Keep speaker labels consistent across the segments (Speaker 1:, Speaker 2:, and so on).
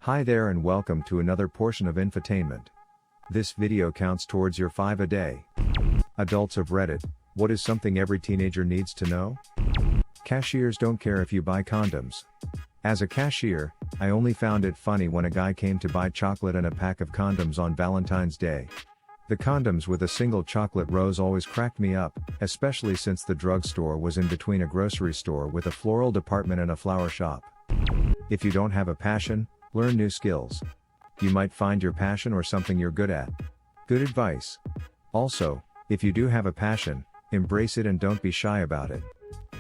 Speaker 1: Hi there and welcome to another portion of infotainment. This video counts towards your 5 a day. Adults of Reddit, what is something every teenager needs to know? Cashiers don't care if you buy condoms. As a cashier, I only found it funny when a guy came to buy chocolate and a pack of condoms on Valentine's Day. The condoms with a single chocolate rose always cracked me up, especially since the drugstore was in between a grocery store with a floral department and a flower shop. If you don't have a passion, learn new skills. You might find your passion or something you're good at. Good advice. Also, if you do have a passion, embrace it and don't be shy about it.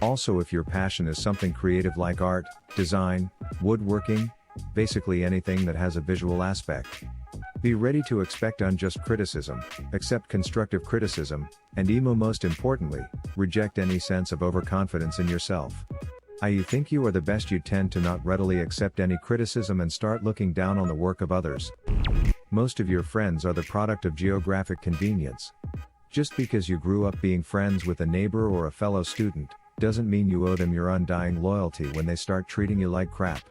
Speaker 1: Also, if your passion is something creative like art, design, woodworking, basically anything that has a visual aspect. Be ready to expect unjust criticism, accept constructive criticism, and most importantly, reject any sense of overconfidence in yourself. You think you are the best, you tend to not readily accept any criticism and start looking down on the work of others. Most of your friends are the product of geographic convenience. Just because you grew up being friends with a neighbor or a fellow student, doesn't mean you owe them your undying loyalty when they start treating you like crap.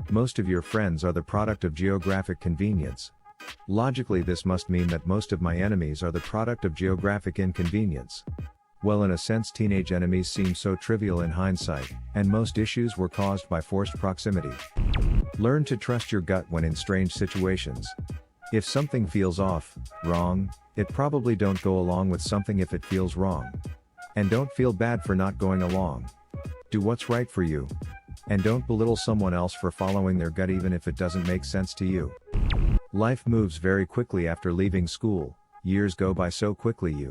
Speaker 1: Most of your friends are the product of geographic convenience. Logically, this must mean that most of my enemies are the product of geographic inconvenience. Well, in a sense, teenage enemies seem so trivial in hindsight, and most issues were caused by forced proximity. Learn to trust your gut when in strange situations. If something feels off, wrong, it probably don't go along with something if it feels wrong. And don't feel bad for not going along. Do what's right for you. And don't belittle someone else for following their gut even if it doesn't make sense to you. Life moves very quickly after leaving school, years go by so quickly.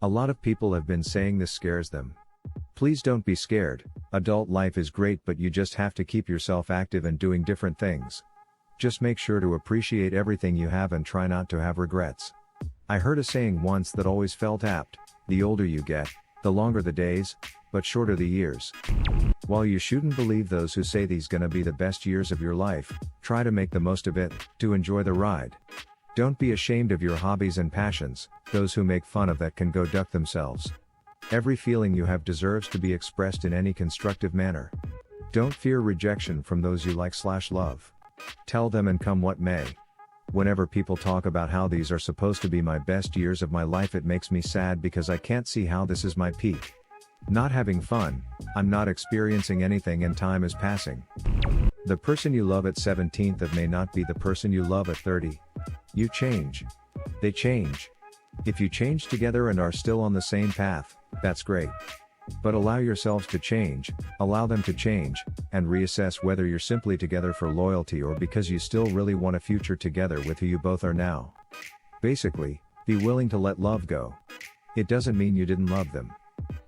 Speaker 1: A lot of people have been saying this scares them. Please don't be scared. Adult life is great, but you just have to keep yourself active and doing different things. Just make sure to appreciate everything you have and try not to have regrets. I heard a saying once that always felt apt: the older you get, the longer the days, but shorter the years. While you shouldn't believe those who say these gonna be the best years of your life, try to make the most of it, to enjoy the ride. Don't be ashamed of your hobbies and passions. Those who make fun of that can go duck themselves. Every feeling you have deserves to be expressed in any constructive manner. Don't fear rejection from those you like/love. Tell them and come what may. Whenever people talk about how these are supposed to be my best years of my life, it makes me sad because I can't see how this is my peak. Not having fun, I'm not experiencing anything and time is passing. The person you love at 17th may not be the person you love at 30. You change. They change. If you change together and are still on the same path, that's great. But allow yourselves to change, allow them to change, and reassess whether you're simply together for loyalty or because you still really want a future together with who you both are now. Basically, be willing to let love go. It doesn't mean you didn't love them.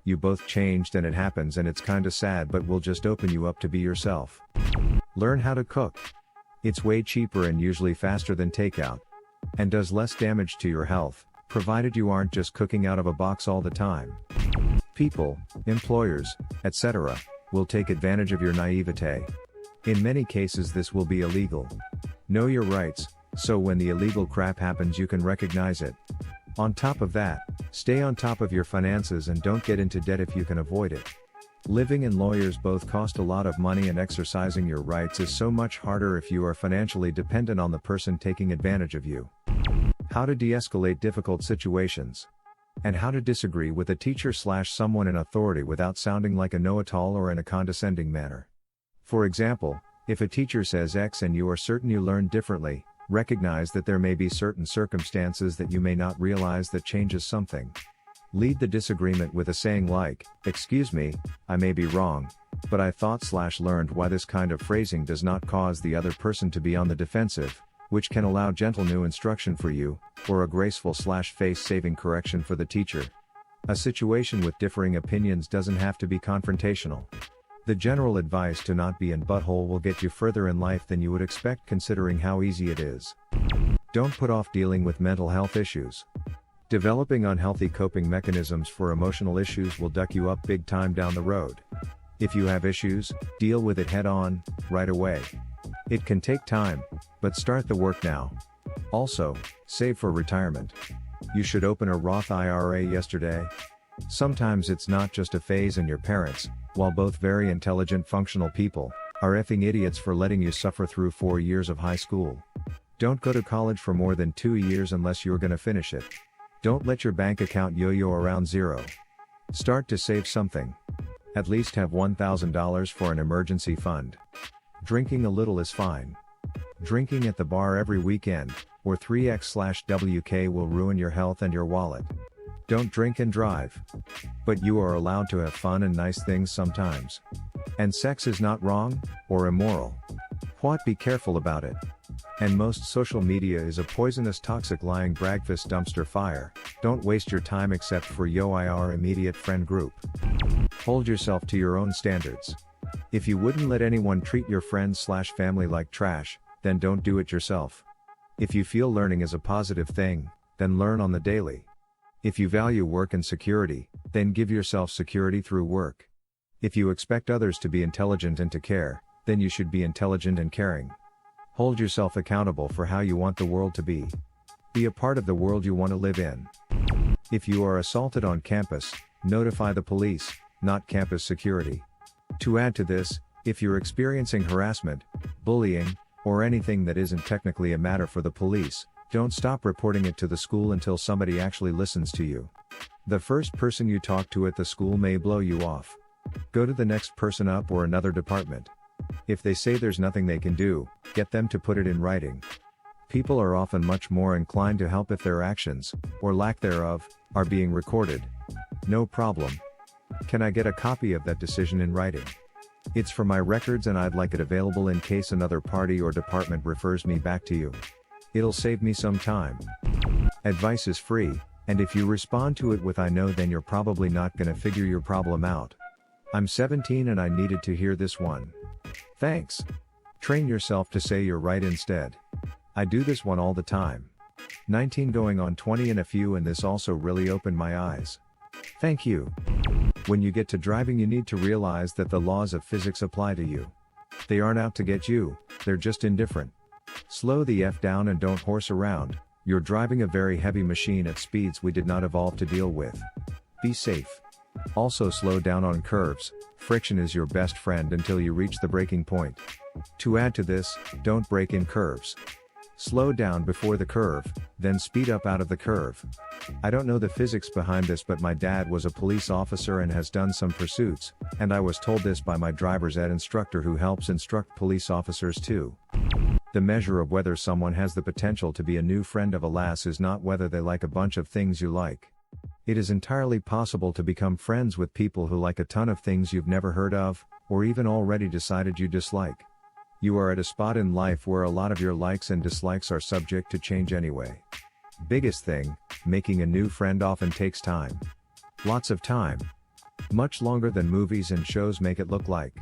Speaker 1: You both changed and it happens and it's kinda sad, but will just open you up to be yourself. Learn how to cook. It's way cheaper and usually faster than takeout. And does less damage to your health, provided you aren't just cooking out of a box all the time. People, employers, etc., will take advantage of your naivete. In many cases this will be illegal. Know your rights, so when the illegal crap happens you can recognize it. On top of that, stay on top of your finances and don't get into debt if you can avoid it. Living and lawyers both cost a lot of money, and exercising your rights is so much harder if you are financially dependent on the person taking advantage of you. How to de-escalate difficult situations. And how to disagree with a teacher/someone in authority without sounding like a know-it-all or in a condescending manner. For example, if a teacher says X and you are certain you learned differently, recognize that there may be certain circumstances that you may not realize that changes something. Lead the disagreement with a saying like, "Excuse me, I may be wrong, but I thought/learned why." This kind of phrasing does not cause the other person to be on the defensive, which can allow gentle new instruction for you, or a graceful/face-saving correction for the teacher. A situation with differing opinions doesn't have to be confrontational. The general advice to not be in butthole will get you further in life than you would expect, considering how easy it is. Don't put off dealing with mental health issues. Developing unhealthy coping mechanisms for emotional issues will duck you up big time down the road. If you have issues, deal with it head on, right away. It can take time, but start the work now. Also, save for retirement. You should open a Roth IRA yesterday. Sometimes it's not just a phase, and your parents, while both very intelligent functional people, are effing idiots for letting you suffer through 4 years of high school. Don't go to college for more than 2 years unless you're gonna finish it. Don't let your bank account yo-yo around zero. Start to save something. At least have $1,000 for an emergency fund. Drinking a little is fine. Drinking at the bar every weekend, or 3x/WK will ruin your health and your wallet. Don't drink and drive. But you are allowed to have fun and nice things sometimes. And sex is not wrong, or immoral. What? Be careful about it. And most social media is a poisonous, toxic, lying bragfest dumpster fire. Don't waste your time except for your immediate friend group. Hold yourself to your own standards. If you wouldn't let anyone treat your friends/family like trash, then don't do it yourself. If you feel learning is a positive thing, then learn on the daily. If you value work and security, then give yourself security through work. If you expect others to be intelligent and to care, then you should be intelligent and caring. Hold yourself accountable for how you want the world to be. Be a part of the world you want to live in. If you are assaulted on campus, notify the police, not campus security. To add to this, if you're experiencing harassment, bullying, or anything that isn't technically a matter for the police, don't stop reporting it to the school until somebody actually listens to you. The first person you talk to at the school may blow you off. Go to the next person up or another department. If they say there's nothing they can do, get them to put it in writing. People are often much more inclined to help if their actions, or lack thereof, are being recorded. No problem. Can I get a copy of that decision in writing? It's for my records and I'd like it available in case another party or department refers me back to you. It'll save me some time. Advice is free, and if you respond to it with "I know," then you're probably not gonna figure your problem out. I'm 17 and I needed to hear this one. Thanks. Train yourself to say "you're right" instead. I do this one all the time. 19 going on 20 in a few, and this also really opened my eyes. Thank you. When you get to driving, you need to realize that the laws of physics apply to you. They aren't out to get you, they're just indifferent. Slow the F down and don't horse around. You're driving a very heavy machine at speeds we did not evolve to deal with. Be safe. Also slow down on curves. Friction is your best friend until you reach the breaking point. To add to this, don't brake in curves. Slow down before the curve, then speed up out of the curve. I don't know the physics behind this, but my dad was a police officer and has done some pursuits, and I was told this by my driver's ed instructor who helps instruct police officers too. The measure of whether someone has the potential to be a new friend of a lass is not whether they like a bunch of things you like. It is entirely possible to become friends with people who like a ton of things you've never heard of, or even already decided you dislike. You are at a spot in life where a lot of your likes and dislikes are subject to change anyway. Biggest thing, making a new friend often takes time. Lots of time. Much longer than movies and shows make it look like.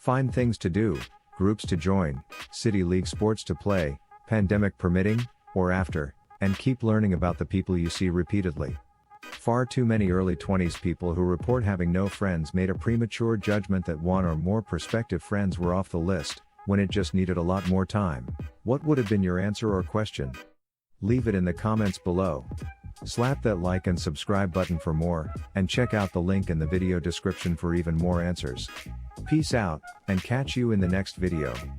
Speaker 1: Find things to do, groups to join, city league sports to play, pandemic permitting, or after, and keep learning about the people you see repeatedly. Far too many early 20s people who report having no friends made a premature judgment that one or more prospective friends were off the list, when it just needed a lot more time. What would have been your answer or question? Leave it in the comments below. Slap that like and subscribe button for more, and check out the link in the video description for even more answers. Peace out, and catch you in the next video.